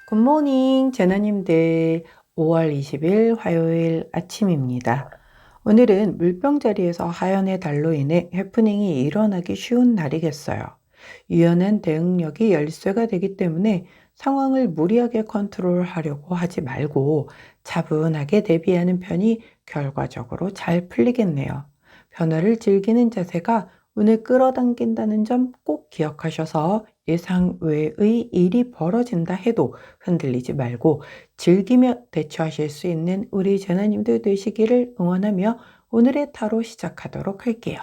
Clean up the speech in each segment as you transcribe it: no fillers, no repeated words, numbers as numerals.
굿모닝 제나님들, 5월 20일 화요일 아침입니다. 오늘은 물병자리에서 하연의 달로 인해 해프닝이 일어나기 쉬운 날이겠어요. 유연한 대응력이 열쇠가 되기 때문에 상황을 무리하게 컨트롤하려고 하지 말고 차분하게 대비하는 편이 결과적으로 잘 풀리겠네요. 변화를 즐기는 자세가 운을 끌어당긴다는 점 꼭 기억하셔서 예상 외의 일이 벌어진다 해도 흔들리지 말고 즐기며 대처하실 수 있는 우리 제나님들 되시기를 응원하며 오늘의 타로 시작하도록 할게요.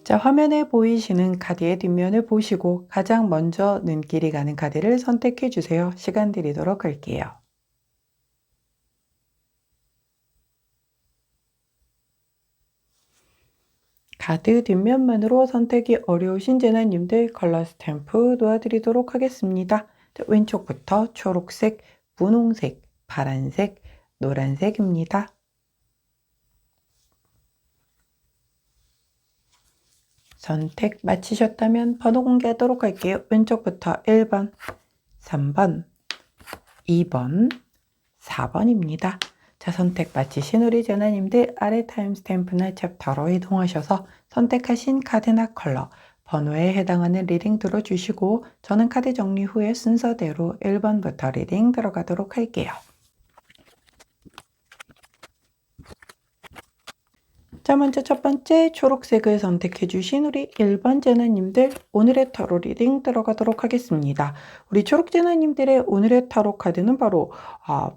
자, 화면에 보이시는 카드의 뒷면을 보시고 가장 먼저 눈길이 가는 카드를 선택해 주세요. 시간 드리도록 할게요. 카드 뒷면만으로 선택이 어려우신 제나님들 컬러 스탬프 도와드리도록 하겠습니다. 자, 왼쪽부터 초록색, 분홍색, 파란색, 노란색입니다. 선택 마치셨다면 번호 공개하도록 할게요. 왼쪽부터 1번, 3번, 2번, 4번입니다. 자, 선택 마치신 우리 제나님들 아래 타임스탬프나 챕터로 이동하셔서 선택하신 카드나 컬러, 번호에 해당하는 리딩 들어주시고 저는 카드 정리 후에 순서대로 1번부터 리딩 들어가도록 할게요. 자, 먼저 첫 번째 초록색을 선택해 주신 우리 1번 제나님들 오늘의 타로 리딩 들어가도록 하겠습니다. 우리 초록 제나님들의 오늘의 타로 카드는 바로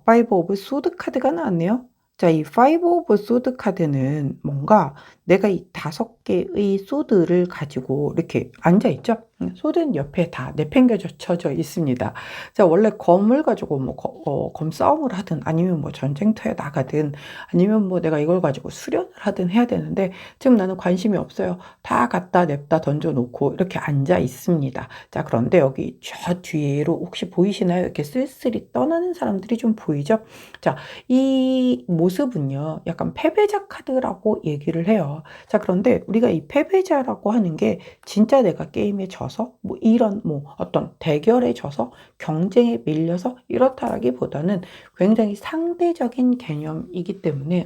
파이브 오브 소드 카드가 나왔네요. 자, 이 파이브 오브 소드 카드는 뭔가 내가 이 5개의 소드를 가지고 이렇게 앉아있죠. 소드는 옆에 다 내팽겨쳐져 있습니다. 자, 원래 검을 가지고 뭐 검싸움을 하든 아니면 뭐 전쟁터에 나가든 아니면 뭐 내가 이걸 가지고 수련을 하든 해야 되는데 지금 나는 관심이 없어요. 다 갖다 냅다 던져놓고 이렇게 앉아 있습니다. 자, 그런데 여기 저 뒤로 혹시 보이시나요? 이렇게 쓸쓸히 떠나는 사람들이 좀 보이죠? 자, 이 모습은요, 약간 패배자 카드라고 얘기를 해요. 자, 그런데 우리가 이 패배자라고 하는 게 진짜 내가 게임에 져서 뭐 이런 뭐 어떤 대결에 져서 경쟁에 밀려서 이렇다라기보다는 굉장히 상대적인 개념이기 때문에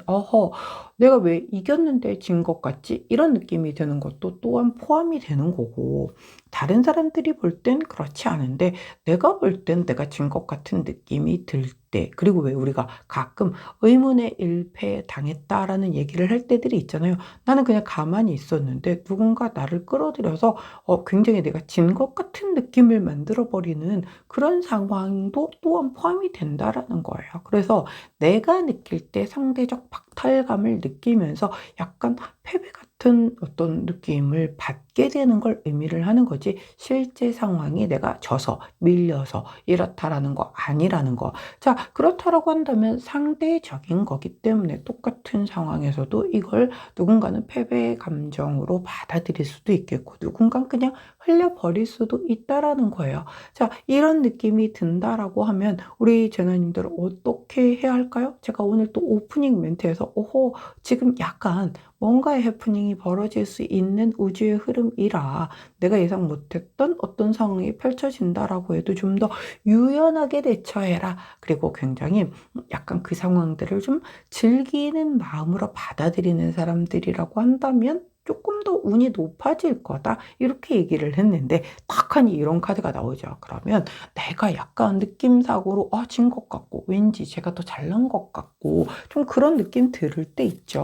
내가 왜 이겼는데 진 것 같지? 이런 느낌이 드는 것도 또한 포함이 되는 거고 다른 사람들이 볼 땐 그렇지 않은데 내가 볼 땐 내가 진 것 같은 느낌이 들 때, 그리고 왜 우리가 가끔 의문의 일패 당했다라는 얘기를 할 때들이 있잖아요. 나는 그냥 가만히 있었는데 누군가 나를 끌어들여서 굉장히 내가 진 것 같은 느낌을 만들어버리는 그런 상황도 또한 포함이 된다라는 거예요. 그래서 내가 느낄 때 상대적 박탈감을 느끼면서 약간 패배 같은 어떤 느낌을 받게 되는 걸 의미를 하는 거지 실제 상황이 내가 져서 밀려서 이렇다라는 거 아니라는 거. 자, 그렇다라고 한다면 상대적인 거기 때문에 똑같은 상황에서도 이걸 누군가는 패배 감정으로 받아들일 수도 있겠고 누군가는 그냥 흘려버릴 수도 있다라는 거예요. 자, 이런 느낌이 든다라고 하면 우리 제나님들은 어떻게 해야 할까요? 제가 오늘 또 오프닝 멘트에서 지금 약간 뭔가의 해프닝이 벌어질 수 있는 우주의 흐름이라 내가 예상 못했던 어떤 상황이 펼쳐진다라고 해도 좀 더 유연하게 대처해라. 그리고 굉장히 약간 그 상황들을 좀 즐기는 마음으로 받아들이는 사람들이라고 한다면 조금 더 운이 높아질 거다. 이렇게 얘기를 했는데 탁하니 이런 카드가 나오죠. 그러면 내가 약간 느낌상으로 진 것 같고 왠지 제가 더 잘난 것 같고 좀 그런 느낌 들을 때 있죠.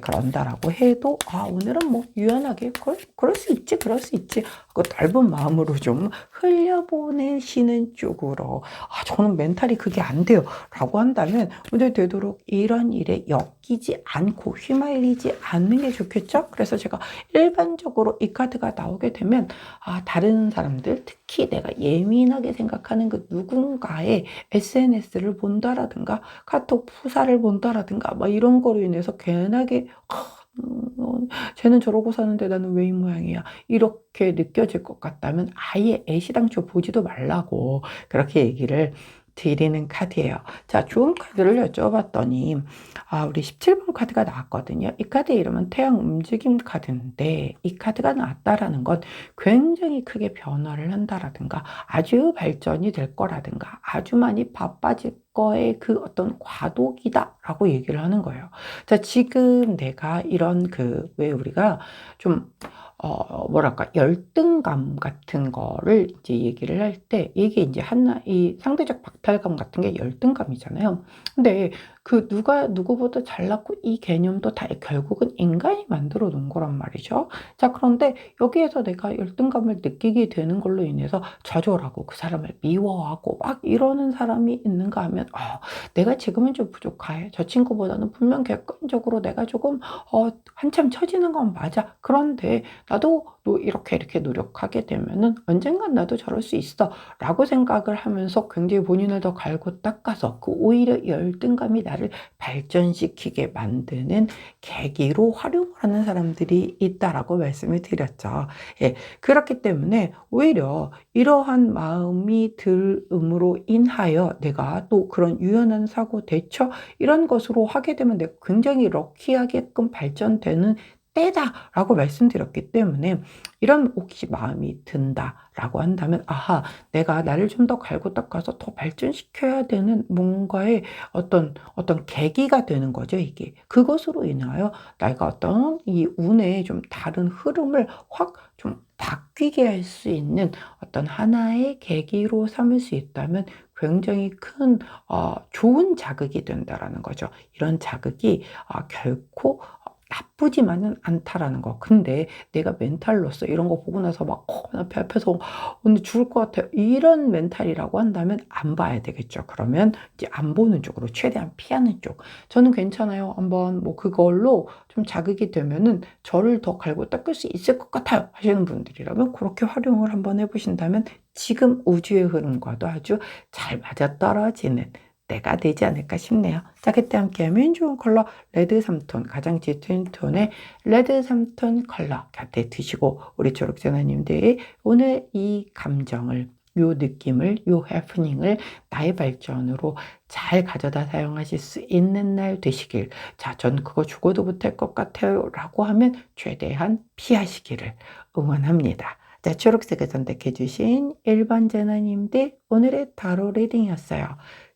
그런다라고 해도 오늘은 뭐 유연하게 그럴 수 있지 그럴 수 있지 그 넓은 마음으로 좀 흘려보내시는 쪽으로 저는 멘탈이 그게 안 돼요 라고 한다면 오늘 되도록 이런 일에 엮이지 않고 휘말리지 않는 게 좋겠죠. 그래서 제가 일반적으로 이 카드가 나오게 되면 다른 사람들, 특히 내가 예민하게 생각하는 그 누군가의 SNS를 본다라든가 카톡 프사를 본다라든가 막 이런 거로 인해서 괜하게 쟤는 저러고 사는데 나는 왜 이 모양이야 이렇게 느껴질 것 같다면 아예 애시당초 보지도 말라고 그렇게 얘기를 드리는 카드예요. 자, 좋은 카드를 여쭤봤더니 우리 17번 카드가 나왔거든요. 이 카드의 이름은 태양 움직임 카드인데 이 카드가 나왔다라는 건 굉장히 크게 변화를 한다라든가 아주 발전이 될 거라든가 아주 많이 바빠질 거의 그 어떤 과도기다 라고 얘기를 하는 거예요. 자, 지금 내가 이런 왜 우리가 좀 뭐랄까, 열등감 같은 거를 이제 얘기를 할 때, 이게 이제 이 상대적 박탈감 같은 게 열등감이잖아요. 근데 누구보다 잘났고 이 개념도 다 결국은 인간이 만들어 놓은 거란 말이죠. 자, 그런데 여기에서 내가 열등감을 느끼게 되는 걸로 인해서 좌절하고 그 사람을 미워하고 막 이러는 사람이 있는가 하면, 내가 지금은 좀 부족해. 저 친구보다는 분명 객관적으로 내가 조금, 한참 처지는 건 맞아. 그런데 나도 이렇게 노력하게 되면은 언젠간 나도 저럴 수 있어 라고 생각을 하면서 굉장히 본인을 더 갈고 닦아서 오히려 열등감이 나를 발전시키게 만드는 계기로 활용을 하는 사람들이 있다라고 말씀을 드렸죠. 예, 그렇기 때문에 오히려 이러한 마음이 들음으로 인하여 내가 또 그런 유연한 사고 대처 이런 것으로 하게 되면 내가 굉장히 럭키하게끔 발전되는 때다라고 말씀드렸기 때문에 이런 혹시 마음이 든다라고 한다면 내가 나를 좀 더 갈고 닦아서 더 발전시켜야 되는 뭔가의 어떤 계기가 되는 거죠. 이게 그것으로 인하여 내가 어떤 이 운의 좀 다른 흐름을 확 좀 바뀌게 할 수 있는 어떤 하나의 계기로 삼을 수 있다면 굉장히 큰 좋은 자극이 된다라는 거죠. 이런 자극이 결코 나쁘지만은 않다라는 거. 근데 내가 멘탈로서 이런 거 보고 나서 막 나 배 아파서 오늘 죽을 것 같아요. 이런 멘탈이라고 한다면 안 봐야 되겠죠. 그러면 이제 안 보는 쪽으로 최대한 피하는 쪽. 저는 괜찮아요. 한번 그걸로 좀 자극이 되면은 저를 더 갈고 닦을 수 있을 것 같아요. 하시는 분들이라면 그렇게 활용을 한번 해보신다면 지금 우주의 흐름과도 아주 잘 맞아떨어지는 때가 되지 않을까 싶네요. 자, 그때 함께하면 좋은 컬러 레드 3톤, 가장 짙은 톤의 레드 3톤 컬러 곁에 두시고 우리 초록재나님들이 오늘 이 감정을 요 느낌을, 요 해프닝을 나의 발전으로 잘 가져다 사용하실 수 있는 날 되시길. 자, 전 그거 죽어도 못할 것 같아요 라고 하면 최대한 피하시기를 응원합니다. 자, 초록색을 선택해주신 1번 재나님들 오늘의 타로 리딩이었어요.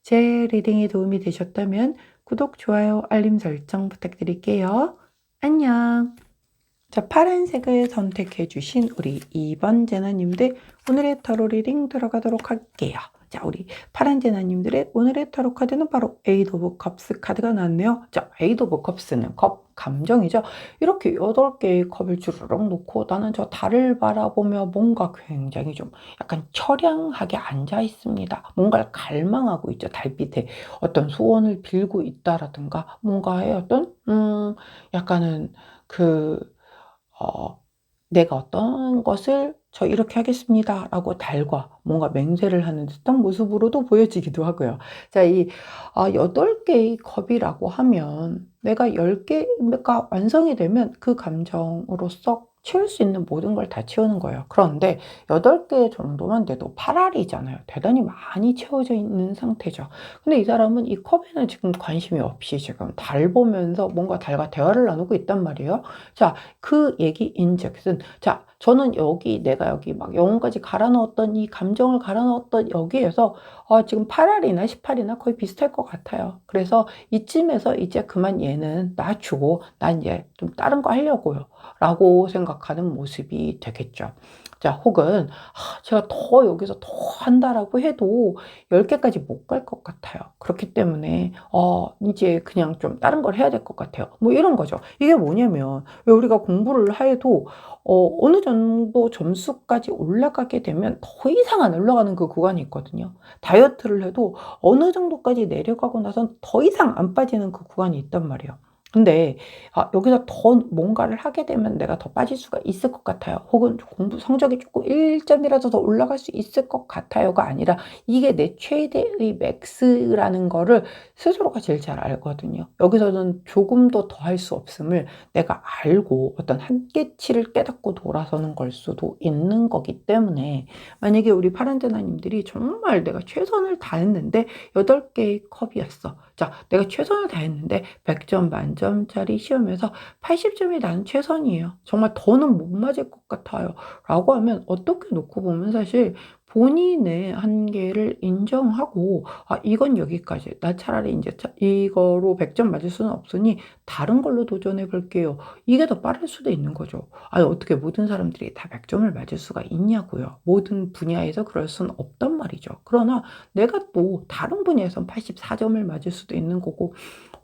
제 리딩이 도움이 되셨다면 구독, 좋아요, 알림 설정 부탁드릴게요. 안녕. 자, 파란색을 선택해 주신 우리 2번 제나님들 오늘의 타로 리딩 들어가도록 할게요. 자, 우리 파란 제나님들의 오늘의 타로 카드는 바로 에이드 오브 컵스 카드가 나왔네요. 자, 에이드 오브 컵스는 컵, 감정이죠. 이렇게 8개의 컵을 주르륵 놓고 나는 저 달을 바라보며 뭔가 굉장히 좀 약간 처량하게 앉아 있습니다. 뭔가를 갈망하고 있죠. 달빛에 어떤 소원을 빌고 있다라든가 뭔가의 어떤 약간은 내가 어떤 것을 저 이렇게 하겠습니다 라고 달과 뭔가 맹세를 하는 듯한 모습으로도 보여지기도 하고요. 자, 이 8개의 컵이라고 하면 내가 10개가 완성이 되면 그 감정으로서 채울 수 있는 모든 걸 다 채우는 거예요. 그런데 8개 정도만 돼도 8알이잖아요. 대단히 많이 채워져 있는 상태죠. 근데 이 사람은 이 컵에는 지금 관심이 없이 지금 달 보면서 뭔가 달과 대화를 나누고 있단 말이에요. 자, 그 얘기인즉슨 자, 저는 내가 여기 막 영혼까지 갈아 넣었던 이 감정을 갈아 넣었던 여기에서 지금 8알이나 18이나 거의 비슷할 것 같아요. 그래서 이쯤에서 이제 그만 얘는 놔주고 난 이제 좀 다른 거 하려고요 라고 생각하는 모습이 되겠죠. 자, 혹은 제가 더 여기서 더 한다라고 해도 10개까지 못 갈 것 같아요. 그렇기 때문에 이제 그냥 좀 다른 걸 해야 될 것 같아요. 뭐 이런 거죠. 이게 뭐냐면 왜 우리가 공부를 해도 어느 정도 점수까지 올라가게 되면 더 이상 안 올라가는 그 구간이 있거든요. 다이어트를 해도 어느 정도까지 내려가고 나선 더 이상 안 빠지는 그 구간이 있단 말이에요. 근데 여기서 더 뭔가를 하게 되면 내가 더 빠질 수가 있을 것 같아요. 혹은 공부 성적이 조금 1점이라도 더 올라갈 수 있을 것 같아요가 아니라 이게 내 최대의 맥스라는 거를 스스로가 제일 잘 알거든요. 여기서는 조금도 더 할 수 없음을 내가 알고 어떤 한계치를 깨닫고 돌아서는 걸 수도 있는 거기 때문에 만약에 우리 파란제나님들이 정말 내가 최선을 다했는데 8개의 컵이었어. 자, 내가 최선을 다했는데 100점 만점짜리 시험에서 80점이 나는 최선이에요. 정말 더는 못 맞을 것 같아요. 라고 하면 어떻게 놓고 보면 사실 본인의 한계를 인정하고 이건 여기까지. 나 차라리 이제 이거로 100점 맞을 수는 없으니 다른 걸로 도전해 볼게요. 이게 더 빠를 수도 있는 거죠. 아니, 어떻게 모든 사람들이 다 100점을 맞을 수가 있냐고요. 모든 분야에서 그럴 수는 없단 말이죠. 그러나 내가 또 다른 분야에선 84점을 맞을 수도 있는 거고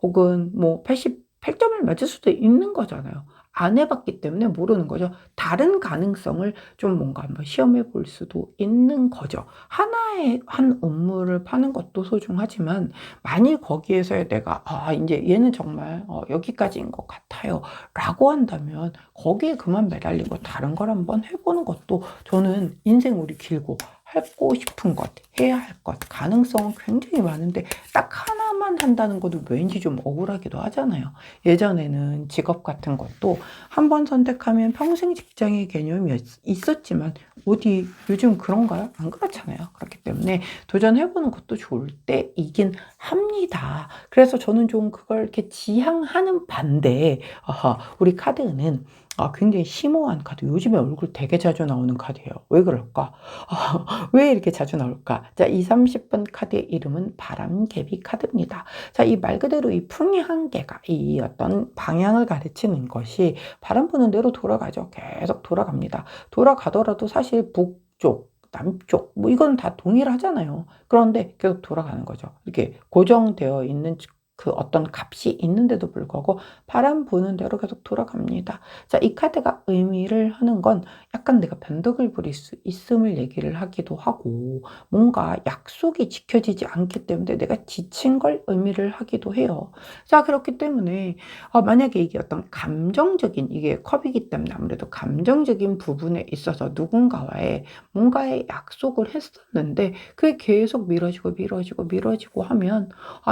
혹은 뭐 88점을 맞을 수도 있는 거잖아요. 안 해봤기 때문에 모르는 거죠. 다른 가능성을 좀 뭔가 한번 시험해 볼 수도 있는 거죠. 하나의 한 업무를 파는 것도 소중하지만 만일 거기에서 내가 이제 얘는 정말 여기까지인 것 같아요 라고 한다면 거기에 그만 매달리고 다른 걸 한번 해보는 것도 저는 인생 우리 길고 하고 싶은 것, 해야 할 것, 가능성은 굉장히 많은데 딱 하나만 한다는 것도 왠지 좀 억울하기도 하잖아요. 예전에는 직업 같은 것도 한 번 선택하면 평생 직장의 개념이 있었지만 어디 요즘 그런가요? 안 그렇잖아요. 그렇기 때문에 도전해보는 것도 좋을 때이긴 합니다. 그래서 저는 좀 그걸 이렇게 지향하는 반대에 우리 카드는 굉장히 심오한 카드. 요즘에 얼굴 되게 자주 나오는 카드예요. 왜 그럴까? 왜 이렇게 자주 나올까? 자, 2, 30번 카드의 이름은 바람개비 카드입니다. 자, 이 말 그대로 이 풍의 한계가 이 어떤 방향을 가르치는 것이 바람 부는 대로 돌아가죠. 계속 돌아갑니다. 돌아가더라도 사실 북쪽, 남쪽, 뭐 이건 다 동일하잖아요. 그런데 계속 돌아가는 거죠. 이렇게 고정되어 있는 그 어떤 값이 있는데도 불구하고 바람 부는 대로 계속 돌아갑니다. 자, 이 카드가 의미를 하는 건 약간 내가 변덕을 부릴 수 있음을 얘기를 하기도 하고 뭔가 약속이 지켜지지 않기 때문에 내가 지친 걸 의미를 하기도 해요. 자, 그렇기 때문에 만약에 이게 어떤 감정적인 이게 컵이기 때문에 아무래도 감정적인 부분에 있어서 누군가와의 뭔가의 약속을 했었는데 그게 계속 미뤄지고 하면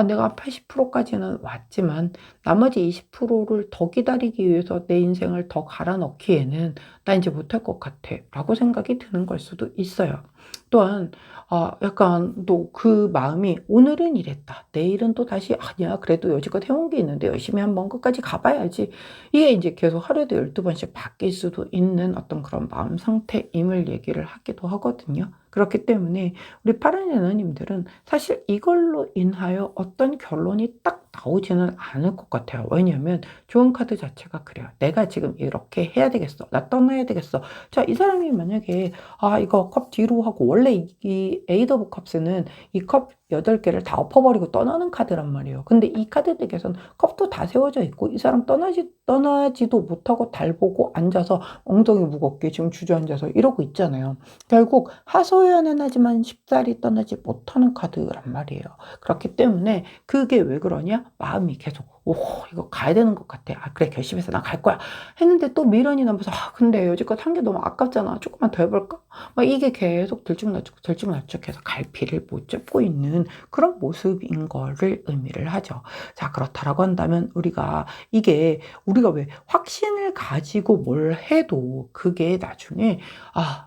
내가 80%까지는 왔지만 나머지 20%를 더 기다리기 위해서 내 인생을 더 갈아 넣기에는 나 이제 못할 것 같아 라고 생각이 드는 걸 수도 있어요. 또한 약간 또 그 마음이 오늘은 이랬다. 내일은 또 다시 아니야. 그래도 여지껏 해온 게 있는데 열심히 한번 끝까지 가봐야지. 이게 이제 계속 하루에도 12번씩 바뀔 수도 있는 어떤 그런 마음 상태임을 얘기를 하기도 하거든요. 그렇기 때문에 우리 파란 에너님들은 사실 이걸로 인하여 어떤 결론이 딱 나오지는 않을 것 같아요. 왜냐하면 좋은 카드 자체가 그래요. 내가 지금 이렇게 해야 되겠어. 나 떠나야 되겠어. 자, 이 사람이 만약에 이거 컵 뒤로 하고 원래 이 에이드 오브 컵스는 이 컵 8개를 다 엎어버리고 떠나는 카드란 말이에요. 근데 이 카드 덱에서는 컵도 다 세워져 있고 이 사람 떠나지도 못하고 달 보고 앉아서 엉덩이 무겁게 지금 주저앉아서 이러고 있잖아요. 결국 하소연은 하지만 쉽사리 떠나지 못하는 카드란 말이에요. 그렇기 때문에 그게 왜 그러냐? 마음이 계속 이거 가야 되는 것 같아. 그래, 결심해서 나 갈 거야. 했는데 또 미련이 남아서 근데 여지껏 한 게 너무 아깝잖아. 조금만 더 해볼까? 막 이게 계속 들쭉날쭉해서 갈피를 못 잡고 있는 그런 모습인 거를 의미를 하죠. 자, 그렇다라고 한다면 우리가 왜 확신을 가지고 뭘 해도 그게 나중에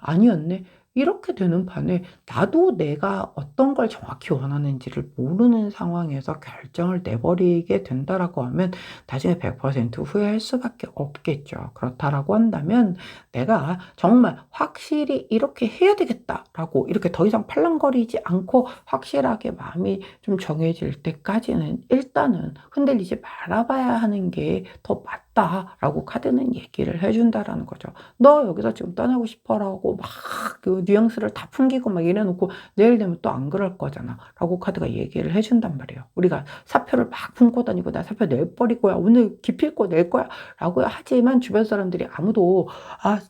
아니었네. 이렇게 되는 반에 나도 내가 어떤 걸 정확히 원하는지를 모르는 상황에서 결정을 내버리게 된다라고 하면 나중에 100% 후회할 수밖에 없겠죠. 그렇다라고 한다면 내가 정말 확실히 이렇게 해야 되겠다라고 이렇게 더 이상 팔랑거리지 않고 확실하게 마음이 좀 정해질 때까지는 일단은 흔들리지 말아봐야 하는 게 더 맞다라고 카드는 얘기를 해준다라는 거죠. 너 여기서 지금 떠나고 싶어라고 막 그 뉘앙스를 다 풍기고 막 이래놓고 내일 되면 또 안 그럴 거잖아 라고 카드가 얘기를 해준단 말이에요. 우리가 사표를 막 품고 다니고 나 사표 내버릴 거야, 오늘 기필코 낼 거야 라고 하지만 주변 사람들이 아무도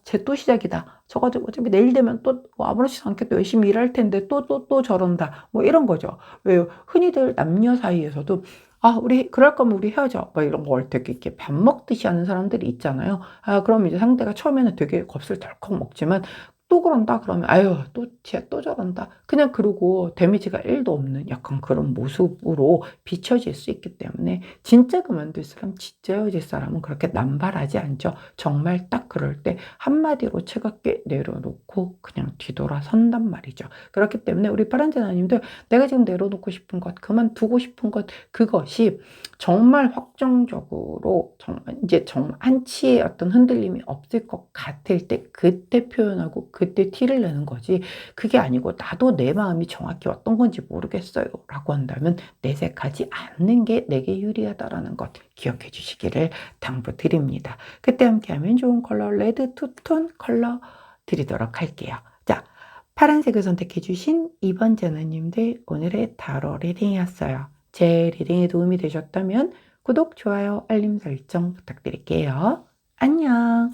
쟤 또 시작이다, 저거 어차피 내일 되면 또뭐 아무렇지도 않게 또 열심히 일할 텐데 또 저런다 뭐 이런 거죠. 왜요? 흔히들 남녀 사이에서도 우리 그럴 거면 우리 헤어져 뭐 이런 걸 되게 이렇게 밥 먹듯이 하는 사람들이 있잖아요. 그럼 이제 상대가 처음에는 되게 겁을 덜컥 먹지만 또 그런다 그러면 아유 쟤 또 저런다 그냥 그러고 데미지가 1도 없는 약간 그런 모습으로 비춰질 수 있기 때문에 진짜 그만둘 사람, 진짜 헤어질 사람은 그렇게 남발하지 않죠. 정말 딱 그럴 때 한마디로 차갑게 내려놓고 그냥 뒤돌아선단 말이죠. 그렇기 때문에 우리 파란제나님들, 내가 지금 내려놓고 싶은 것, 그만두고 싶은 것, 그것이 정말 확정적으로 정말 이제 정말 한치의 어떤 흔들림이 없을 것 같을 때 그때 표현하고 그때 티를 내는 거지, 그게 아니고 나도 내 마음이 정확히 어떤 건지 모르겠어요 라고 한다면 내색하지 않는 게 내게 유리하다라는 것 기억해 주시기를 당부드립니다. 그때 함께하면 좋은 컬러 레드 투톤 컬러 드리도록 할게요. 자, 파란색을 선택해 주신 2번 제나님들, 오늘의 타로 리딩이었어요. 제 리딩에 도움이 되셨다면 구독, 좋아요, 알림 설정 부탁드릴게요. 안녕.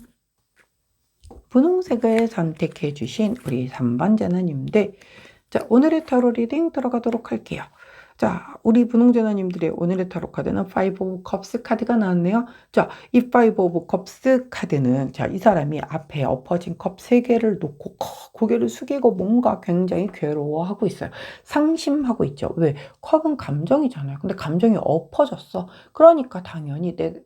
분홍색을 선택해 주신 우리 3번 제나님들, 자, 오늘의 타로 리딩 들어가도록 할게요. 자, 우리 분홍제나님들의 오늘의 타로 카드는 파이브 오브 컵스 카드가 나왔네요. 자, 이 파이브 오브 컵스 카드는, 자, 이 사람이 앞에 엎어진 컵 3개를 놓고 고개를 숙이고 뭔가 굉장히 괴로워하고 있어요. 상심하고 있죠. 왜? 컵은 감정이잖아요. 근데 감정이 엎어졌어. 그러니까 당연히 내가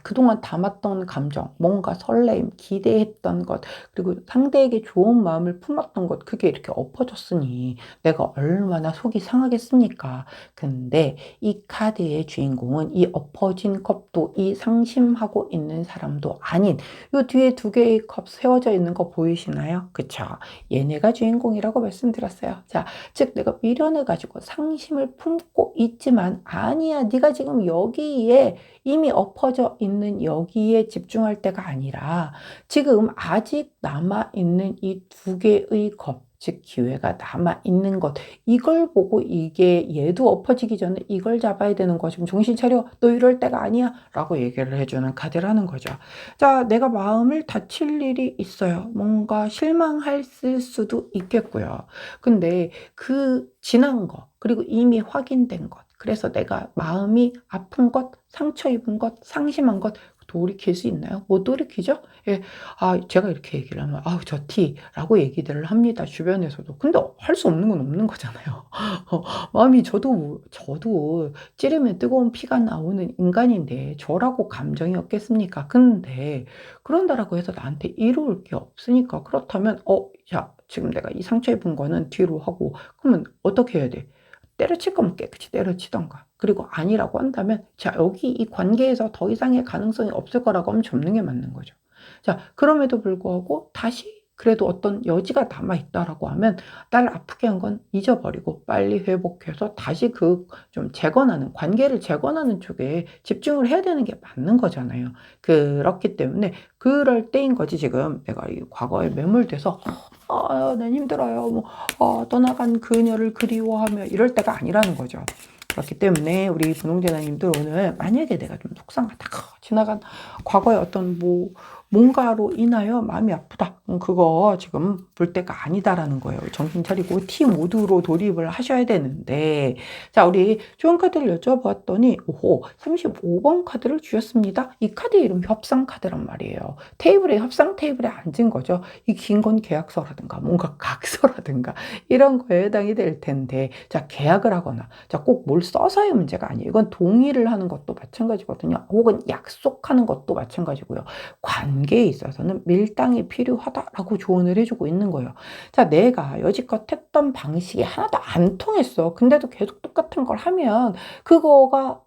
그동안 담았던 감정, 뭔가 설레임, 기대했던 것, 그리고 상대에게 좋은 마음을 품었던 것, 그게 이렇게 엎어졌으니 내가 얼마나 속이 상하겠습니까? 근데 이 카드의 주인공은 이 엎어진 컵도 이 상심하고 있는 사람도 아닌 이 뒤에 2개의 컵 세워져 있는 거 보이시나요? 그쵸? 얘네가 주인공이라고 말씀드렸어요. 자, 즉 내가 미련을 가지고 상심을 품고 있지만 아니야, 네가 지금 여기에 이미 엎어져 있는 여기에 집중할 때가 아니라 지금 아직 남아있는 이 2개의 컵, 즉 기회가 남아있는 것, 이걸 보고 이게 얘도 엎어지기 전에 이걸 잡아야 되는 거, 지금 정신 차려, 너 이럴 때가 아니야 라고 얘기를 해주는 카드라는 거죠. 자, 내가 마음을 다칠 일이 있어요. 뭔가 실망할 수도 있겠고요. 근데 그 지난 거, 그리고 이미 확인된 것, 그래서 내가 마음이 아픈 것, 상처 입은 것, 상심한 것 돌이킬 수 있나요? 못 돌이키죠? 예, 제가 이렇게 얘기를 하면 저 티라고 얘기들을 합니다. 주변에서도. 근데 할 수 없는 건 없는 거잖아요. 마음이 저도 찌르면 뜨거운 피가 나오는 인간인데 저라고 감정이 없겠습니까? 근데 그런다라고 해서 나한테 이로울 게 없으니까, 그렇다면 자, 지금 내가 이 상처 입은 거는 뒤로 하고, 그러면 어떻게 해야 돼? 때려칠 거면 깨끗이 때려치던가. 그리고 아니라고 한다면 자, 여기 이 관계에서 더 이상의 가능성이 없을 거라고 하면 접는 게 맞는 거죠. 자, 그럼에도 불구하고 다시 그래도 어떤 여지가 남아있다라고 하면 날 아프게 한 건 잊어버리고 빨리 회복해서 다시 그 좀 재건하는, 관계를 재건하는 쪽에 집중을 해야 되는 게 맞는 거잖아요. 그렇기 때문에 그럴 때인 거지. 지금 내가 이 과거에 매몰돼서 난 힘들어요, 떠나간 그녀를 그리워하며 이럴 때가 아니라는 거죠. 그렇기 때문에 우리 분홍제나님들, 오늘 만약에 내가 좀 속상하다, 지나간 과거의 어떤 뭔가로 인하여 마음이 아프다, 그거 지금 볼 때가 아니다라는 거예요. 정신 차리고 T 모드로 돌입을 하셔야 되는데, 자, 우리 좋은 카드를 여쭤봤더니 35번 카드를 주셨습니다. 이 카드 이름 협상 카드란 말이에요. 협상 테이블에 앉은 거죠. 이 긴 건 계약서라든가 뭔가 각서라든가 이런 거에 해당이 될 텐데, 자, 계약을 하거나, 자, 꼭 뭘 써서의 문제가 아니에요. 이건 동의를 하는 것도 마찬가지거든요. 혹은 약속하는 것도 마찬가지고요. 관계에 있어서는 밀당이 필요하다라고 조언을 해주고 있는 거예요. 자, 내가 여지껏 했던 방식이 하나도 안 통했어. 근데도 계속 똑같은 걸 하면 그거가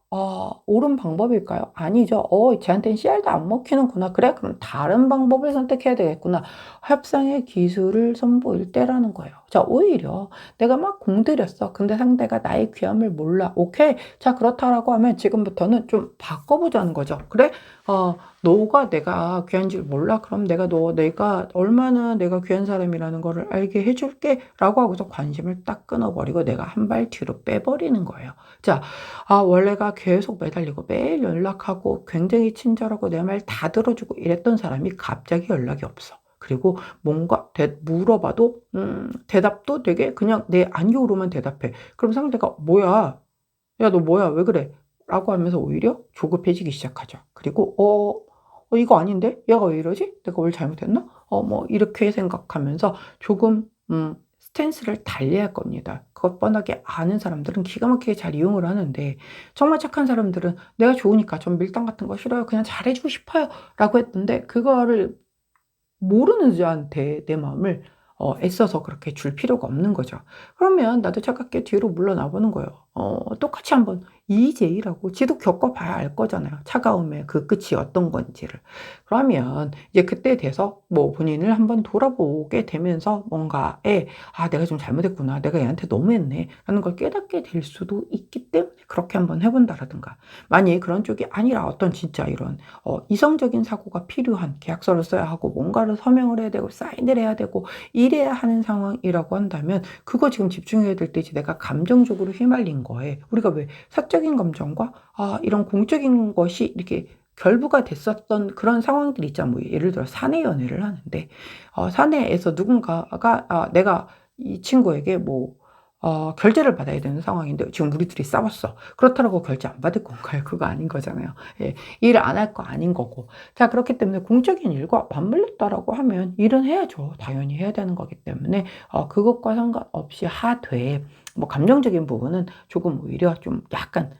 옳은 방법일까요? 아니죠. 쟤한테는 씨알도 안 먹히는구나. 그래? 그럼 다른 방법을 선택해야 되겠구나. 협상의 기술을 선보일 때라는 거예요. 자, 오히려 내가 막 공들였어. 근데 상대가 나의 귀함을 몰라. 오케이. 자, 그렇다라고 하면 지금부터는 좀 바꿔보자는 거죠. 그래? 너가 내가 귀한 줄 몰라? 그럼 내가 얼마나 내가 귀한 사람이라는 거를 알게 해줄게. 라고 하고서 관심을 딱 끊어버리고 내가 한 발 뒤로 빼버리는 거예요. 자, 원래가 계속 매달리고 매일 연락하고 굉장히 친절하고 내 말 다 들어주고 이랬던 사람이 갑자기 연락이 없어. 그리고 뭔가 물어봐도 대답도 되게 그냥 내 아니오로만 대답해. 그럼 상대가 뭐야? 야, 너 뭐야? 왜 그래? 라고 하면서 오히려 조급해지기 시작하죠. 그리고 이거 아닌데? 얘가 왜 이러지? 내가 뭘 잘못했나? 뭐 이렇게 생각하면서 조금 스탠스를 달리할 겁니다. 그것 뻔하게 아는 사람들은 기가 막히게 잘 이용을 하는데 정말 착한 사람들은 내가 좋으니까 좀 밀당 같은 거 싫어요. 그냥 잘해주고 싶어요. 라고 했던데 그거를 모르는 자한테 내 마음을 애써서 그렇게 줄 필요가 없는 거죠. 그러면 나도 차갑게 뒤로 물러나 보는 거예요. 똑같이 한번 EJ라고 지도 겪어봐야 알 거잖아요. 차가움의 그 끝이 어떤 건지를. 그러면 이제 그때 돼서 뭐 본인을 한번 돌아보게 되면서 뭔가에 내가 좀 잘못했구나. 내가 얘한테 너무했네. 라는 걸 깨닫게 될 수도 있기 때문에 그렇게 한번 해본다라든가. 만약에 그런 쪽이 아니라 어떤 진짜 이런 이성적인 사고가 필요한 계약서를 써야 하고 뭔가를 서명을 해야 되고 사인을 해야 되고 이래야 하는 상황이라고 한다면 그거 지금 집중해야 될 때지 내가 감정적으로 휘말린 거에 우리가 왜 사적인 감정과 이런 공적인 것이 이렇게 결부가 됐었던 그런 상황들이 있잖아. 뭐 예를 들어 사내 연애를 하는데 사내에서 누군가가 내가 이 친구에게 뭐 결제를 받아야 되는 상황인데 지금 우리 둘이 싸웠어. 그렇다고 결제 안 받을 건가요? 그거 아닌 거잖아요. 예, 일을 안 할 거 아닌 거고. 자, 그렇기 때문에 공적인 일과 맞물렸다라고 하면 일은 해야죠. 당연히 해야 되는 거기 때문에 그것과 상관없이 하되 뭐 감정적인 부분은 조금 오히려 좀 약간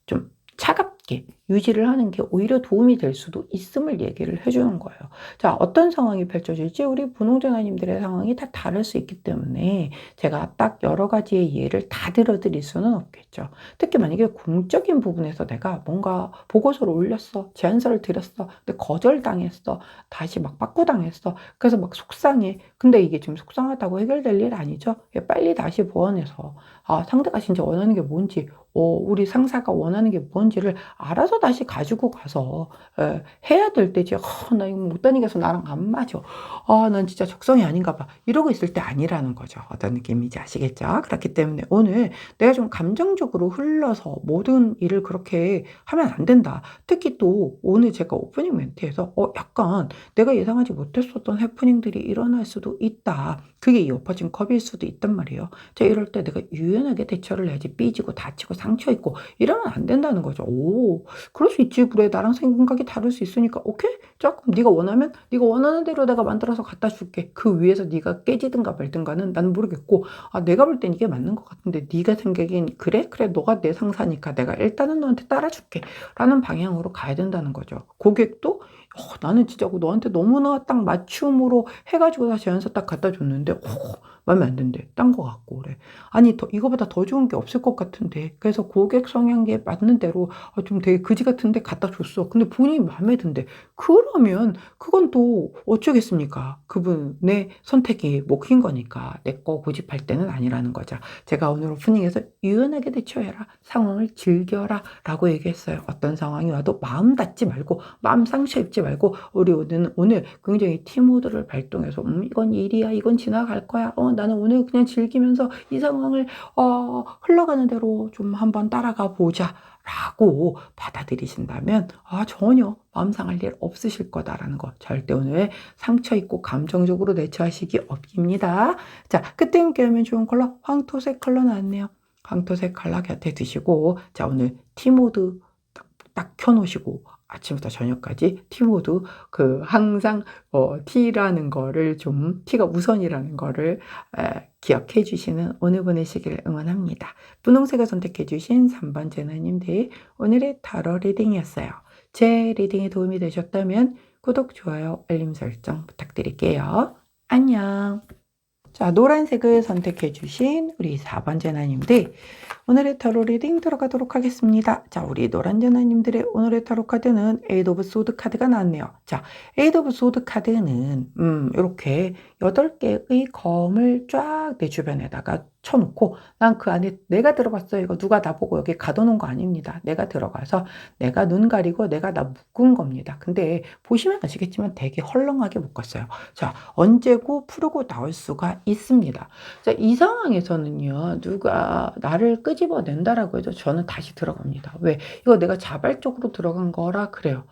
좀 차갑게 유지를 하는 게 오히려 도움이 될 수도 있음을 얘기를 해주는 거예요. 자, 어떤 상황이 펼쳐질지 우리 분홍쟁아님들의 상황이 다 다를 수 있기 때문에 제가 딱 여러 가지의 예를 다 들어드릴 수는 없겠죠. 특히 만약에 공적인 부분에서 내가 뭔가 보고서를 올렸어, 제안서를 드렸어, 근데 거절당했어, 다시 막 받고당했어, 그래서 막 속상해. 근데 이게 지금 속상하다고 해결될 일 아니죠? 빨리 다시 보완해서 상대가 진짜 원하는 게 뭔지, 우리 상사가 원하는 게 뭔지를 알아서 다시 가지고 가서 해야 될 때지. 나 이거 못 다니겠어. 나랑 안 맞아. 난 진짜 적성이 아닌가 봐. 이러고 있을 때 아니라는 거죠. 어떤 느낌인지 아시겠죠? 그렇기 때문에 오늘 내가 좀 감정적으로 흘러서 모든 일을 그렇게 하면 안 된다. 특히 또 오늘 제가 오프닝 멘트에서 약간 내가 예상하지 못했었던 해프닝들이 일어날 수도 있다. 그게 이 엎어진 컵일 수도 있단 말이에요. 자, 이럴 때 내가 유연하게 대처를 해야지 삐지고 다치고 상처 있고 이러면 안 된다는 거죠. 그럴 수 있지. 그래, 나랑 생각이 다를 수 있으니까 오케이. 자, 그럼 네가 원하면 네가 원하는 대로 내가 만들어서 갖다 줄게. 그 위에서 네가 깨지든가 말든가는 난 모르겠고 내가 볼 땐 이게 맞는 것 같은데 네가 생각엔 그래? 너가 내 상사니까 내가 일단은 너한테 따라줄게 라는 방향으로 가야 된다는 거죠. 고객도 나는 진짜 너한테 너무나 딱 맞춤으로 해가지고 다시 제안서 딱 갖다 줬는데 마음에 안 든대. 딴 거 같고 그래. 아니 이거보다 더 좋은 게 없을 것 같은데. 그래서 고객 성향에 맞는 대로 좀 되게 그지 같은데 갖다 줬어. 근데 본인이 마음에 든대. 그러면 그건 또 어쩌겠습니까? 그분의 선택이 먹힌 거니까 내 거 고집할 때는 아니라는 거죠. 제가 오늘 오프닝에서 유연하게 대처해라. 상황을 즐겨라 라고 얘기했어요. 어떤 상황이 와도 마음 닫지 말고 마음 상처 입지 말고 우리 오늘 굉장히 팀워크를 발동해서 이건 일이야. 이건 지나갈 거야. 나는 오늘 그냥 즐기면서 이 상황을 흘러가는 대로 좀 한번 따라가 보자 라고 받아들이신다면 전혀 마음 상할 일 없으실 거다라는 거 절대 오늘 상처 있고 감정적으로 대처하시기 없깁니다. 자, 그때 함께 하면 좋은 컬러 황토색 컬러 나왔네요. 황토색 컬러 곁에 두시고 자, 오늘 티모드 딱 켜놓으시고 아침부터 저녁까지 티모드 항상 T라는 거를 좀 T가 우선이라는 거를 기억해 주시는 오늘 보내시길 응원합니다. 분홍색을 선택해 주신 3번 제나님들 오늘의 타로 리딩이었어요. 제 리딩이 도움이 되셨다면 구독, 좋아요, 알림 설정 부탁드릴게요. 안녕. 자, 노란색을 선택해 주신 우리 4번 제나님들 오늘의 타로 리딩 들어가도록 하겠습니다. 자, 우리 노란 제나님들의 오늘의 타로 카드는 에이드 오브 소드 카드가 나왔네요. 자, 에이드 오브 소드 카드는 이렇게 8개의 검을 쫙 내 주변에다가 쳐놓고 난 그 안에 내가 들어갔어요. 이거 누가 나보고 여기 가둬놓은 거 아닙니다. 내가 들어가서 내가 눈 가리고 내가 나 묶은 겁니다. 근데 보시면 아시겠지만 되게 헐렁하게 묶었어요. 자, 언제고 풀고 나올 수가 있습니다. 자, 이 상황에서는요, 누가 나를 끄집어낸다라고 해도 저는 다시 들어갑니다. 왜? 이거 내가 자발적으로 들어간 거라 그래요.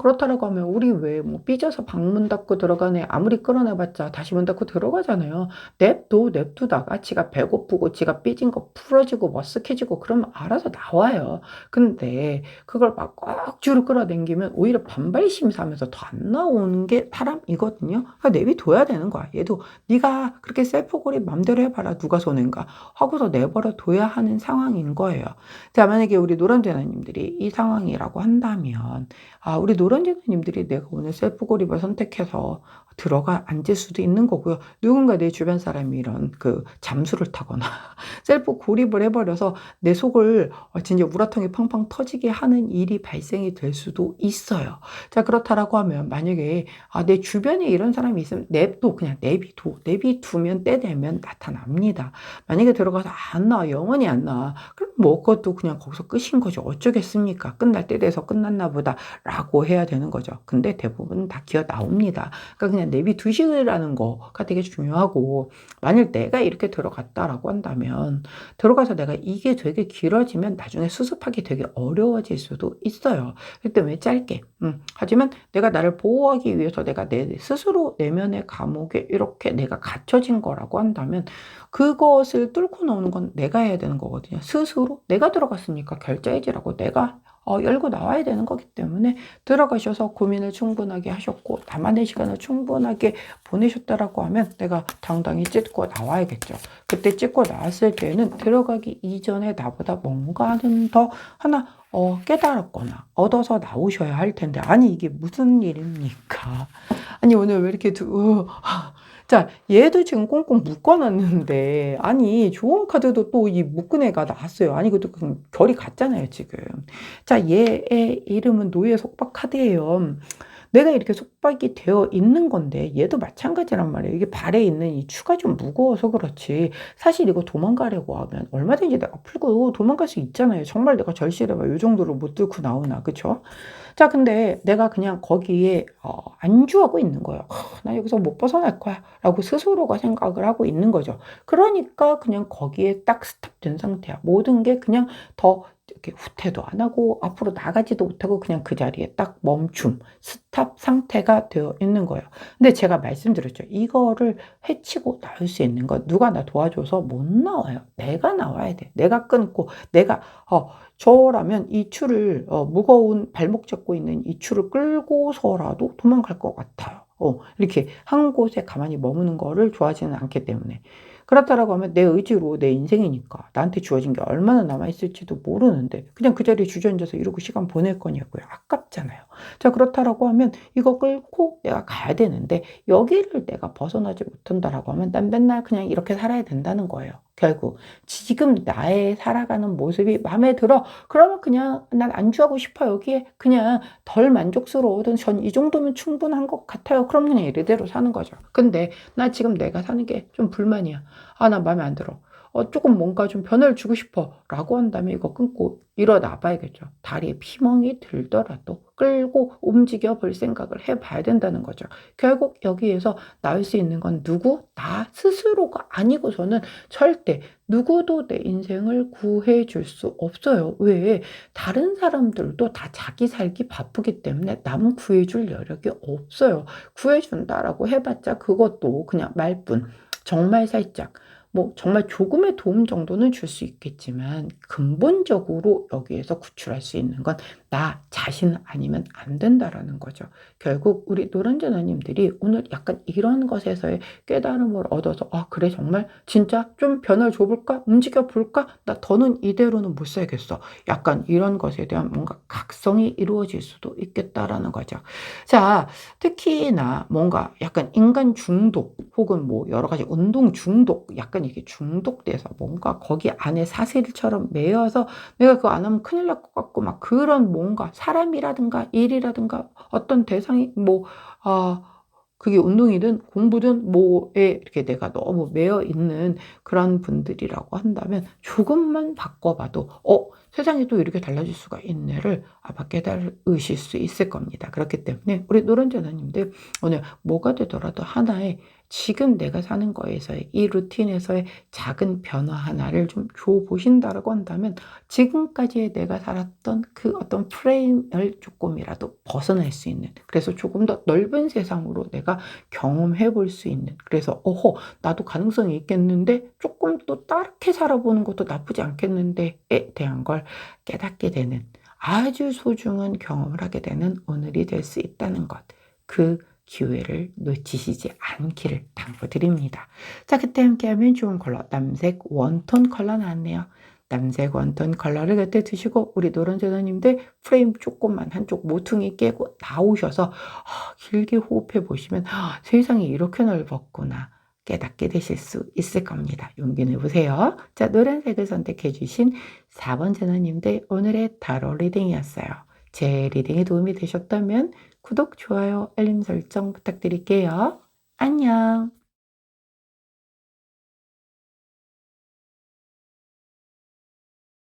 그렇다라고 하면 우리 왜 뭐 삐져서 방문 닫고 들어가네 아무리 끌어내봤자 다시 문 닫고 들어가잖아요. 냅두다가 지가 배고프고 지가 삐진 거 풀어지고 머쓱해지고 그러면 알아서 나와요. 근데 그걸 막 억지로 끌어당기면 오히려 반발 심사하면서 더 안 나오는 게 사람이거든요. 그러니까 내비둬야 되는 거야. 얘도 네가 그렇게 셀프고리 맘대로 해봐라 누가 손해인가 하고서 내버려 둬야 하는 상황인 거예요. 자, 만약에 우리 노란대나님들이 이 상황이라고 한다면 우리 노란제나님들이 내가 오늘 셀프 고립을 선택해서 들어가 앉을 수도 있는 거고요. 누군가 내 주변 사람이 이런 그 잠수를 타거나 셀프 고립을 해버려서 내 속을 진짜 우라통이 팡팡 터지게 하는 일이 발생이 될 수도 있어요. 자, 그렇다라고 하면 만약에 내 주변에 이런 사람이 있으면 그냥 내비두면 때 되면 나타납니다. 만약에 들어가서 안 나와, 영원히 안 나와. 그럼 뭐 그것도 그냥 거기서 끝인 거죠. 어쩌겠습니까? 끝날 때 돼서 끝났나 보다 라고 해야 되는 거죠. 근데 대부분 다 기어 나옵니다. 그러니까 그냥 내비두시라는 거가 되게 중요하고, 만일 내가 이렇게 들어갔다라고 한다면 들어가서 내가 이게 되게 길어지면 나중에 수습하기 되게 어려워질 수도 있어요. 그렇기 때문에 짧게 하지만 내가 나를 보호하기 위해서 내가 내 스스로 내면의 감옥에 이렇게 내가 갇혀진 거라고 한다면 그것을 뚫고 나오는 건 내가 해야 되는 거거든요. 스스로 내가 들어갔으니까 결자해지라고 내가 열고 나와야 되는 거기 때문에 들어가셔서 고민을 충분하게 하셨고 나만의 시간을 충분하게 보내셨다라고 하면 내가 당당히 찢고 나와야겠죠. 그때 찢고 나왔을 때는 들어가기 이전에 나보다 뭔가는 더 하나 깨달았거나 얻어서 나오셔야 할 텐데, 아니 이게 무슨 일입니까? 아니 오늘 왜 이렇게 자, 얘도 지금 꽁꽁 묶어놨는데, 아니, 좋은 카드도 또 이 묶은 애가 나왔어요. 아니, 그것도 결이 같잖아요, 지금. 자, 얘의 이름은 노예 속박 카드예요. 내가 이렇게 속박이 되어 있는 건데, 얘도 마찬가지란 말이에요. 이게 발에 있는 이 추가 좀 무거워서 그렇지. 사실 이거 도망가려고 하면 얼마든지 내가 풀고 도망갈 수 있잖아요. 정말 내가 절실해봐. 요 정도로 못 뚫고 나오나, 그쵸? 자, 근데 내가 그냥 거기에 안주하고 있는 거예요. 나 여기서 못 벗어날 거야 라고 스스로가 생각을 하고 있는 거죠. 그러니까 그냥 거기에 딱 스탑된 상태야. 모든 게 그냥 더 이렇게 후퇴도 안 하고 앞으로 나가지도 못하고 그냥 그 자리에 딱 스탑 상태가 되어 있는 거예요. 근데 제가 말씀드렸죠. 이거를 해치고 나올 수 있는 건 누가 나 도와줘서 못 나와요. 내가 나와야 돼. 내가 끊고 내가 저라면 이 줄을 무거운 발목 잡고 있는 이 줄을 끌고서라도 도망갈 것 같아요. 이렇게 한 곳에 가만히 머무는 거를 좋아하지는 않기 때문에. 그렇다라고 하면 내 의지로 내 인생이니까 나한테 주어진 게 얼마나 남아있을지도 모르는데 그냥 그 자리에 주저앉아서 이러고 시간 보낼 거냐고요. 아깝잖아요. 자, 그렇다라고 하면 이거 끌고 내가 가야 되는데 여기를 내가 벗어나지 못한다라고 하면 난 맨날 그냥 이렇게 살아야 된다는 거예요. 결국 지금 나의 살아가는 모습이 마음에 들어. 그러면 그냥 난 안주하고 싶어. 여기에 그냥 덜 만족스러워든 전 이 정도면 충분한 것 같아요. 그럼 그냥 이대로 사는 거죠. 근데 나 지금 내가 사는 게 좀 불만이야. 나 마음에 안 들어. 조금 뭔가 좀 변화를 주고 싶어 라고 한다면 이거 끊고 일어나 봐야겠죠. 다리에 피멍이 들더라도 끌고 움직여 볼 생각을 해봐야 된다는 거죠. 결국 여기에서 나올 수 있는 건 나 스스로가 아니고서는 절대 누구도 내 인생을 구해줄 수 없어요. 왜? 다른 사람들도 다 자기 살기 바쁘기 때문에 남 구해줄 여력이 없어요. 구해준다라고 해봤자 그것도 그냥 말뿐. 정말 살짝 정말 조금의 도움 정도는 줄 수 있겠지만 근본적으로 여기에서 구출할 수 있는 건 나 자신 아니면 안 된다라는 거죠. 결국 우리 노른자나님들이 오늘 약간 이런 것에서의 깨달음을 얻어서 그래 정말 진짜 좀 변화를 줘볼까? 움직여볼까? 나 더는 이대로는 못 살겠어. 약간 이런 것에 대한 뭔가 각성이 이루어질 수도 있겠다라는 거죠. 자, 특히나 뭔가 약간 인간 중독 혹은 여러 가지 운동 중독 약간 이게 중독돼서 뭔가 거기 안에 사슬처럼 매여서 내가 그거 안 하면 큰일 날 것 같고 막 그런 뭔가 사람이라든가 일이라든가 어떤 대상이 그게 운동이든 공부든 뭐에 이렇게 내가 너무 매여 있는 그런 분들이라고 한다면 조금만 바꿔봐도 세상이 또 이렇게 달라질 수가 있네를 아마 깨달으실 수 있을 겁니다. 그렇기 때문에 우리 노른자나님들 오늘 뭐가 되더라도 하나의 지금 내가 사는 거에서의 이 루틴에서의 작은 변화 하나를 좀 줘보신다라고 한다면 지금까지의 내가 살았던 그 어떤 프레임을 조금이라도 벗어날 수 있는, 그래서 조금 더 넓은 세상으로 내가 경험해 볼 수 있는, 그래서 나도 가능성이 있겠는데 조금 또 다르게 살아보는 것도 나쁘지 않겠는데에 대한 걸 깨닫게 되는 아주 소중한 경험을 하게 되는 오늘이 될 수 있다는 것, 그 기회를 놓치시지 않기를 당부드립니다. 자, 그때 함께하면 좋은 컬러 남색 웜톤 컬러 나왔네요. 남색 웜톤 컬러를 그때 드시고 우리 노른자님들 프레임 조금만 한쪽 모퉁이 깨고 나오셔서 길게 호흡해 보시면 세상이 이렇게 넓었구나 깨닫게 되실 수 있을 겁니다. 용기 내보세요. 자, 노란색을 선택해 주신 4번 제너님들 오늘의 타로 리딩이었어요. 제 리딩이 도움이 되셨다면 구독, 좋아요, 알림 설정 부탁드릴게요. 안녕.